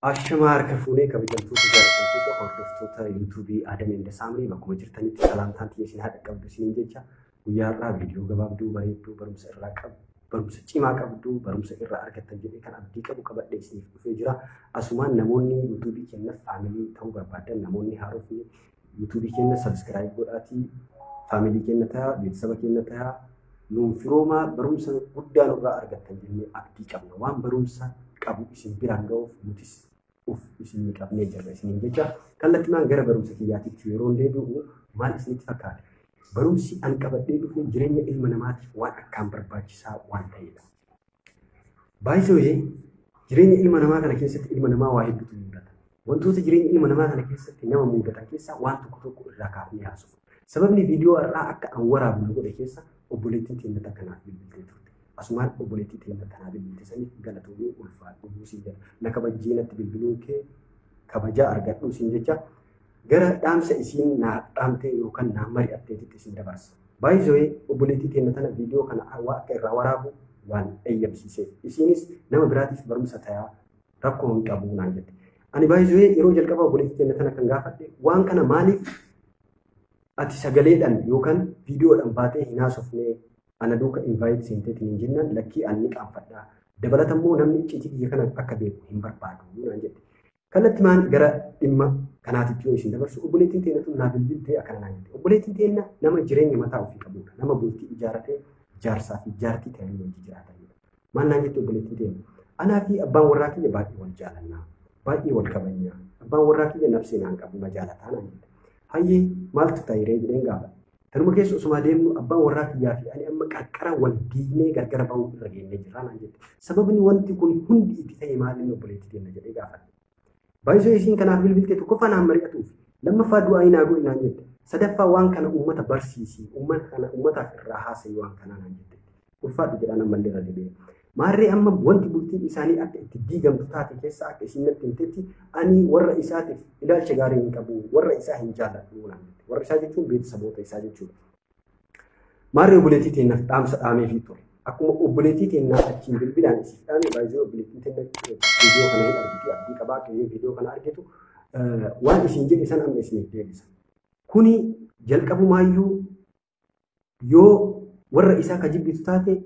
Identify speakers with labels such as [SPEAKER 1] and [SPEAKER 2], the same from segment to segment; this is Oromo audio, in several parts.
[SPEAKER 1] Ashamaar kafuunee kabajamtoota jaallatamtoota hordoftoota yuutuubii Adam Indasaamrii bakkuma jirtanitti salaamtaan xiyya isin haadha qabdu isiniin jecha guyyaa irraa viidiyoo gabaabduu bareedduu barumsa irraa qabdu barumsa cimaa qabdu barumsa irraa argattan jedhee kan abdii qabu qabadhee isiniif dhufee jira. Asumaan namoonni yuutuubii keenya faamilii ta'uu barbaadan namoonni haarofni yuutuubii keenya sabskiraayib godhaatii faamilii keenya ta'a beeksisa keenya ta'a nuun firoomaa barumsa guddaa nurraa argattan jennee abdii qabna waan barumsa qabu isin biraan ga'uuf nutis isinii qabnee jirra isiniin jecha kallattimaan gara barumsa kiyyaatiitti yeroo deebi'u maal isinitti fakkaata? Barumsi an qabadhee dhufe jireenya ilma namaatiif waan akkaan barbaachisaa waan ta'edha. Baay'ee jireenya ilma namaa kana keessatti ilma namaa waa hedduutu mudata. Wantoota jireenya ilma namaa kana keessatti nama mudatan keessaa waan tokko irraa kaafnee haasofna. Sababni viidiyoo irraa akka an waraabnu godhe keessa obboleettiin teenya kanaaf bilbiltee turte. Asumaan obboleettii teenya kanaa bilbilte saniif galatoomii ulfaadhu buusii jira. Na kabajjii natti bilbiluun kee kabajaa argadhu isin jecha gara dhaamsa isiin naa dhaamtee yookaan naa mari'atteetitti isin dabarsa. Baay'ee obboleettii teenya tana viidiyoo kana akka irraa waraabu waan eeyyamsiiseef isiinis nama biraatiif barumsa ta'aa rakkoo hin qabu naan jette. Ani baay'ee yeroo jalqaba obboleettii teenya tana kan gaafadhe waan kana maaliif ati sagaleedhaan yookaan viidiyoodhaan baatee hin haasofnee ana duuka invite seentee hin jennaan lakkii anni qaanfadhaa. Dabalatammoo namni icciitii biyya kana akka beeku hin barbaadu naan jette. Kallattimaan gara dhimma kanaatitti yoo isin dabarsu obboleettiin teenya tun naa bilbiltee akkana naan jette. Obboleettiin teenya nama jireenya mataa ofii qabudha. Nama bultii ijaaratee jaarsaa fi jaartii ta'anii wajji jiraatanidha. Maal naan jette obboleettiin teenya? Anaa fi abbaan warraa kiyya baay'ee wal jaalannaa. Baay'ee wal kabajnaa. Abbaan warraa kiyya nafsee naan qabu na jaalataa naan jette. Hayyee maaltu ta'iree jedheen gaafa. Tanuma keessa osuma deemnu abbaan warraa kiyyaa fi ani amma qarqara wal diinee gargara bahuu irra geenyee jirra naan jette. Sababni wanti kun hundi itti ta'e maaliin obboleettii teenya jedhee gaafadhe. Baay'ee isiin kanaaf bilbilte tokkoffaa naan mari'atuuf lammaffaa du'aa hin godhi naan jette. Sadaffaa waan kana uummata barsiisii uummataaf irraa haasa'i waan kanaa naan jette. Ulfaadhu jedhaan ammallee irra deebi'e. Maarree amma wanti bultiin isaanii akka itti diigamtu taate keessa akka isiin natti himtetti ani warra isaatiif ilaalcha gaarii hin qabu warra isaa hin jaalladhu naan jette. Warra isaa jechuun beeksisamoota isaa jechuudha. Maarree obboleettii teenyaaf dhaamsa dhaameefii ture. Akkuma obboleettii teenyaa achiin bilbilaan isiif dhaame baay'ee obboleettiin teenya viidiyoo kana hin argiti abdii qabaa akka viidiyoo kana argitu waan isiin jedhe san amma isiniif deebisa. Kuni jalqabumaayyuu yoo warra isaa ka jibbitu taate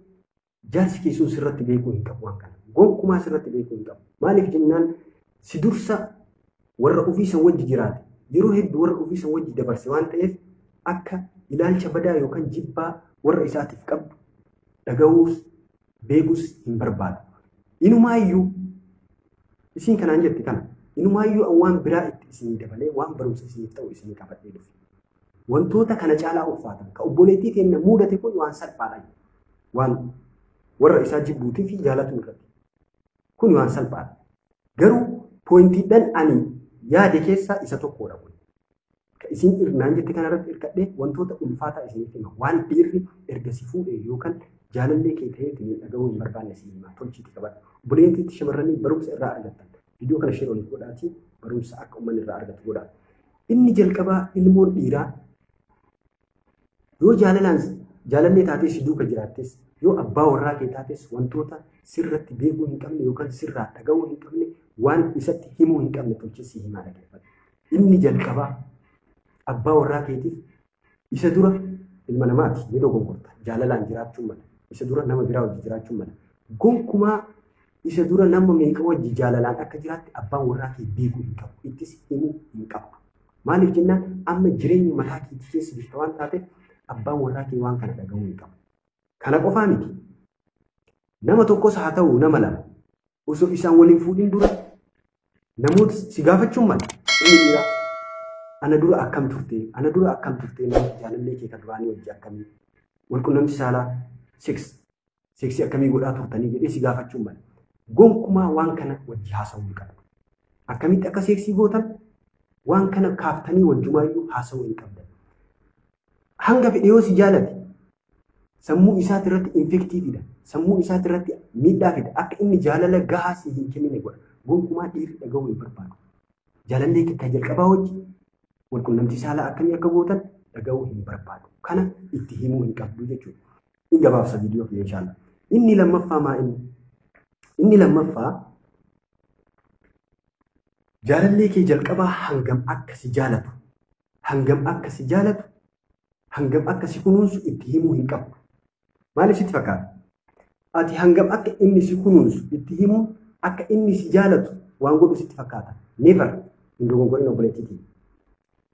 [SPEAKER 1] jaarsi keessuun sirratti beekuu hin qabu waan kana. Gonkumaa sirratti beekuu hin qabu. Maaliif jennaan si dursa warra ofiisa wajji jiraate yeroo hedduu warra ofiisa wajji dabarse waan ta'eef akka ilaalcha badaa yookaan jibbaa warra isaatiif qabdu dhaga'uus beekuus hin barbaadu. Inumaayyuu isiin kanaan jetti kana inumaayyuu waan biraa itti isinii dabalee waan barumsa isiniif ta'u isinii qabadhee dhufe. Wantoota kana caalaa ulfaatan ka obboleettii keenya mudate kun waan salphaadha. Waan warra isaa jibbuutii fi jaalatu irratti. Kun waan salphaadha. Garuu poointiidhaan ani yaade keessaa isa tokkodha kun. Isin irnaan jette kanarratti hirkadhee wantoota ulfaataa isiniif hima. Waan dhiirri erga si fuudhee yookaan jaalallee kee ta'ee ittiin dhaga'uu hin barbaanne isin himaa tolchiitti qabadha. Obboleettiitti shamarranii barumsa irraa argattan. Viidiyoo kana shee olii godhaatii barumsa akka uummanni irraa argatu godhaa. Inni jalqabaa ilmoon dhiiraa yoo jaalallee taatee si duuka jiraattes yoo abbaa warraa kee taates wantoota sirratti beekuu hin qabne yookaan sirraa dhaga'uu hin qabne waan isatti himuu hin qabne tolchisi himaa dhaggeeffata. Inni jalqabaa abbaa warraa keetiif isa dura ilma namaati ni dogongorta jaalalaan jiraachuun mala isa dura nama biraa wajji jiraachuun mala gonkumaa isa dura nama meeqa wajji jaalalaan akka jiraatte abbaan warraa kee beekuu hin qabu ittis himuu hin qabu. Maaliif jennaan amma jireenya mataa keetii keessa jirta waan taateef abbaan warraa kee waan kana dhaga'uu hin qabu. Kana qofaa miti. Nama tokkos haa ta'u nama lama osoo isaan waliin fuudhin dura namoota si gaafachuun mala. Inni dhiiraa ana dura akkam turte nama jaalallee kee kan duraanii wajji akkamii walqunnamti saalaa seeksii akkamii godhaa turtanii jedhee si gaafachuun mala. Gonkumaa waan kana wajji haasa'uu hin qabdu. Akkamitti akka seeksii gootan waan kana kaaftanii wajjumaayyuu haasa'uu hin qabdan. Hanga fedhe yoo si jaalate sammuu isaati irratti infektiividha. Sammuu isaati irratti miidhaa fida. Akka inni jaalala gahaa si hin kennine godha. Gonkumaa dhiirri dhaga'uu hin barbaadu. Jaalallee kee kan jalqabaa wajji walqunnamtii saalaa akkamii akka gootan dhaga'uu hin barbaadu. Kana itti himuu hin qabdu jechuudha. Inni gabaabsa viidiyoo kee inshaallah. Inni lammaffaa maa inni? Inni lammaffaa Jaalallee kee jalqabaa hangam akka si jaalatu, hangam akka si jaalatu, hangam akka si kunuunsu itti himuu hin qabdu. Maaliif sitti fakkaata? Ati hangam akka inni si kunuunsu itti himuun akka inni si jaalatu waan godhu sitti fakkaata. Never hin dogongorin obboleettiitiin.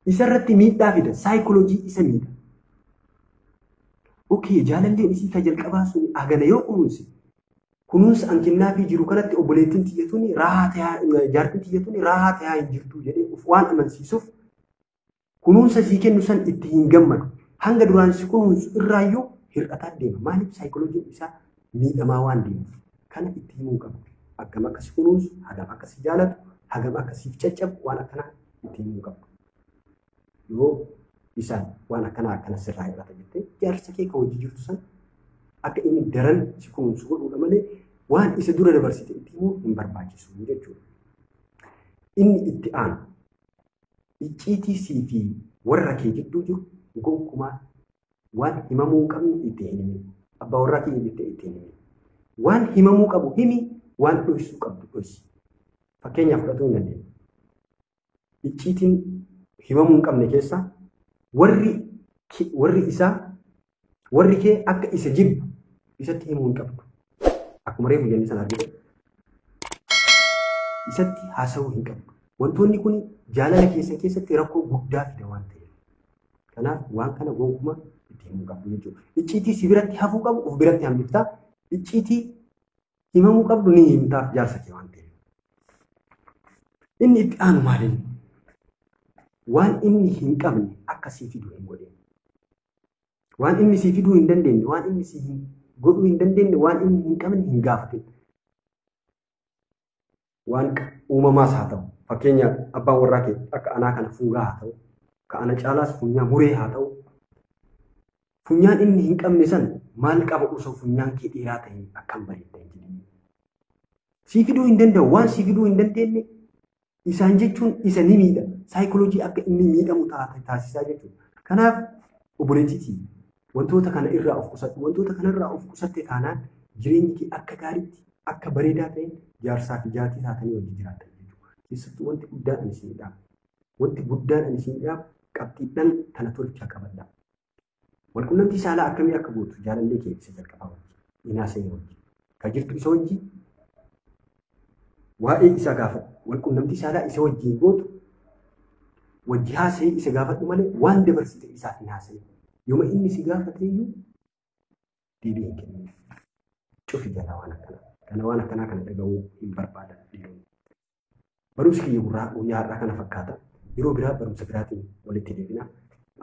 [SPEAKER 1] Isarratti miidhaa fida, saayikooloojii isa miidha. Okay, jaalalleen isii ka jalqabaa sun hagana yoo kunuunsa an kennaafii jiru kanatti obboleettiin tiyyatuun jaartiin tiyyatuun raahaa ta'aa hin jirtu jedhee waan amansiisuuf kunuunsa sii kennu san itti hin gammadu. Hanga duraan si kunuunsu irraayyuu hir'ataa deema. Maaliif saayikooloojiin isaa miidhamaa waan deemuuf kana itti himuu qabu. Hagam akka si kunuunsu, hagam akka si jaalatu, hagam akka siif caccabu waan akkanaa itti himuu qabu. Yoo isaan waan akkana sirraa hir'ata jettee jaarsa kee kan hojii jirtu san akka inni daran si kunuunsu godhuudha malee waan isa dura dabarsite itti himuu hin barbaachisu jechuudha. Inni itti aanu icciitii sii fi warra kee jidduu jiru gonkumaa waan himamuu qabnu itti hin himin. Abbaa warraa kee jettee itti hin himin. Waan himamuu qabu himi, waan dhoksuu qabdu dhoksi. Fakkeenyaaf fudhatuu hin dandeenya. Icciitiin himamuu hin qabne keessaa warri kee akka isa jibbu isatti himuu hin qabdu. Akkuma reefu jennee sana argite isatti haasawuu hin qabdu. Wantoonni kun jaalala keessatti rakkoo guddaa fida waan ta'eef. Kanaaf waan kana gonkumaa itti himuu qabdu jechuudha. Icciitii si biratti hafuu qabu of biratti hambiftaa. Icciitii himamuu qabdu ni himtaaf jaarsa kee waan ta'eef. Inni itti aanu maaliin? Waan inni hin qabne akka sii fiduu hin godhin. Waan inni sii fiduu hin dandeenye, waan inni sii godhuu hin dandeenye, waan inni hin qabne hin gaafatin. Waan uumamaas haa ta'u, fakkeenya abbaan warraa kee akka anaa kana fungaa haa ta'u, ka ana caalaas funyaa muree haa ta'u, funyaan inni hin qabne san maal qaba osoo funyaan kee dheeraa ta'e akkam bareedda hin jedhini. Sii fiduu hin danda'u, waan sii fiduu hin dandeenye isaan jechuun isa ni miidha. Saayikooloojii akka inni miidhamu taasisaa jechuudha. Kanaaf obboleettiitii wantoota kana irraa of qusadhu. Wantoota kanarraa of qusatte taanaan jireenyi kee akka gaariitti akka bareedaa ta'een jaarsaa fi jaatii taatanii wajjin jiraatan jechuudha. Keessattuu wanti guddaan ani isin dhaabu. Wanti guddaan ani isin dhaabu qabxiidhaan tana tolchaa qabadha. Walqunnamtii saalaa akkamii akka gootu jaalallee kee isa jalqabaa wajjin inaasee wajjin ka jirtu isa wajjin waa'ee isa gaafadhu. Walqunnamtii saalaa isa wajjin gootu wajji haasa'ee isa gaafadhu malee waan dabarsite isaaf hin haasa'e. Yooma inni si gaafate iyyuu deebii hin kennu. Cufi jala waan akkanaa. Kana waan akkanaa kana dhaga'uu hin barbaadan dhiironni. Barumsi kiyya guyyaa har'aa kana fakkaata. Yeroo biraa barumsa biraatiin walitti deebina.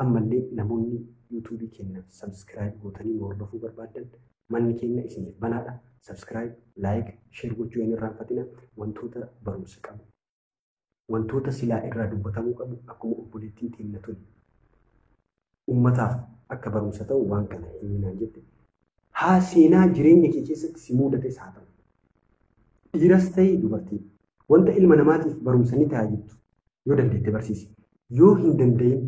[SPEAKER 1] Ammallee namoonni yuutuubii keenya sabskiraayib gootanii nu hordofuu barbaadan manni keenya isiniif banaadha. Sabskiraayib, laayik, sheer gochuu hin irraanfatina. Wantoota barumsa qabu. Wantoota silaa irraa dubbatamuu qabu akkuma obboleettiin teenya tuni. Uummataaf akka barumsa ta'u waan kana himinaan jette. Haa seenaa jireenya kee keessatti si mudates haa ta'u. Dhiiras ta'e dubartii wanta ilma namaatiif barumsa ni ta'a jettu yoo dandeette barsiisi. Yoo hin danda'in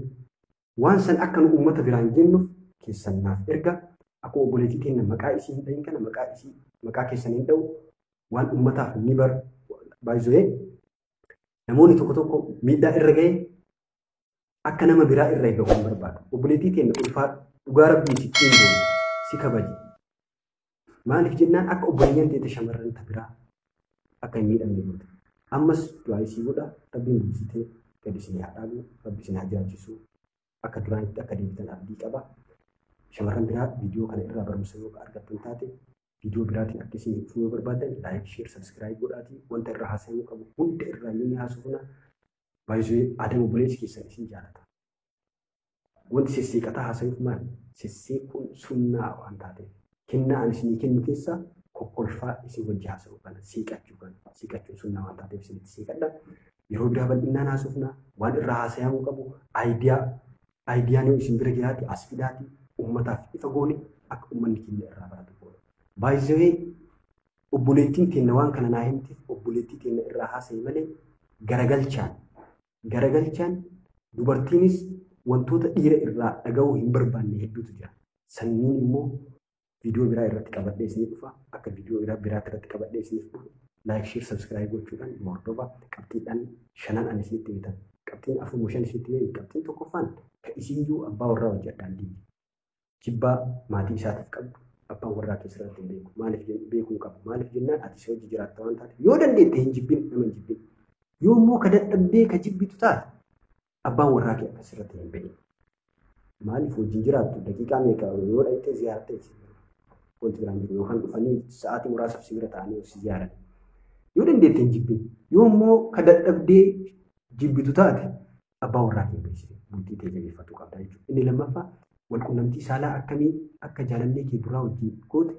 [SPEAKER 1] waan san akka nu uummata biraan jennuuf keessan naaf erga. Akkuma obboleettii teenya maqaa isii hin dhahin kana maqaa keessan hin dha'u waan uummataaf ni baay'isee namoonni tokko miidhaa irra ga'ee akka nama biraa irra eegamu hin barbaadu. Obboleettii teenya ulfaa dhugaa rabbii si kennu si kabaji. Maaliif jennaan akka obboleeyyan teete shamarran ta biraa akka hin miidhamne goote. Ammas du'aa isii godha rabbiin bulchitee gadi isin haa dhaabu rabbi isin haa jiraachisu akka duraanitti akka deebitan abdii qaba. Shamarran biraa viidiyoo kana irraa barumsa yoo argattan taate viidiyoo biraatiin akka isin ibsuu yoo barbaadan laayik, sheer, sabskiraayib godhaatii wanta irraa haasa'uu qabu hunda irraa inni haasofna. Baay'ee aadama obboleessi keessan isin jaalata. Wanti sesseeqataa haasa'uuf maali? Sesseequun sunnaa waan taateef kennaa ani isinii kennu keessaa kokkolfaa isin wajji haasa'uu kana siiqachuun sunnaa waan taateef isinitti siiqadha. Yeroo biraa bal'inaan haasofna waan irraa haasa'amuu qabu aayidiyaan yoo isin bira jiraate as fidaati uummataaf ifa goone akka uummanni keenya irraa baratu goone. Baay'ee obboleettiin teenya waan kana naa himteef obboleettii teenya irraa haasa'e malee garagalchaan dubartiinis wantoota dhiira irraa dhaga'uu hin barbaanne hedduutu jira. Sanniin immoo viidiyoo biraa irratti qabadhee isiniif dhufa. Akka viidiyoo biraatti irratti qabadhee isiniif dhufu like, share, subscribe gochuudhaan hordofa qabxiidhaan shanan ani isinitti bitan. Qabxiin afur shan isinitti bitan. Qabxiin tokkoffaan kan isiyyuu abbaa warraa hojjedhaan diigi. Jibbaa maatii isaatiif qabdu abbaan warraa keessatti hin beeku. Maaliif beekuu qabu? Maaliif jennaan ati si hojii jiraatta waan taateef yoo dandeette hin jibbin nama hin jibbin. Yoo immoo ka dadhabdee ka jibbitu taate abbaan warraa kee akkasirratti hin beeku. Maaliif wajjin jiraattu daqiiqaa meeqa yoo dhayitee ziyaartee wanti biraan jiru yookaan dhufanii sa'aatii muraasaaf si bira ta'anii si ziyaaran. Yoo dandeette hin jibbin. Yoo immoo ka dadhabdee jibbitu taate abbaa warraa kee beeksise bultii ta'e jabeeffatu qabda jechuudha. Inni lammaffaa walqunnamtii saalaa akkamii akka jaalallee kee duraa wajjin goote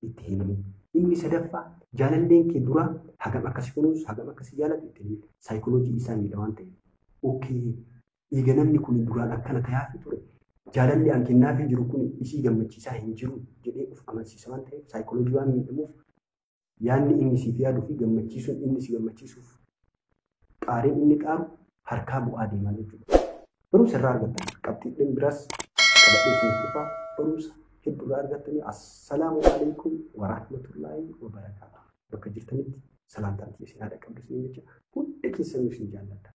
[SPEAKER 1] itti himanii. Inni sadaffaa jaalalleen kee duraa hagam akkasi kunuunsu hagam akkasi jaalatu itti himanii. Saayikooloojii isaa miidha waan ta'eef. Ookee eega namni kun duraan akkana ta'aafi ture. Jaalalli an kennaafii jiru kun isii gammachiisaa hin jiru jedhee of amansiisa waan ta'eef saayikooloojii waan miidhamuuf yaadni inni siif yaaduu fi gammachiisuun inni si gammachiisuuf qaariin inni qaaru harkaa bu'aa deemaa jechuudha. Barumsa irraa argattan qabxiidhaan biraas qabadhee isiniif dhufa barumsa hedduu irraa argattanii assalaamu alaikum wa rahmatullaahi wa barakaatuh. Bakka jirtanitti salaantaan isin haadha qabdu isin jecha hunda keessanuu isin jaalladha.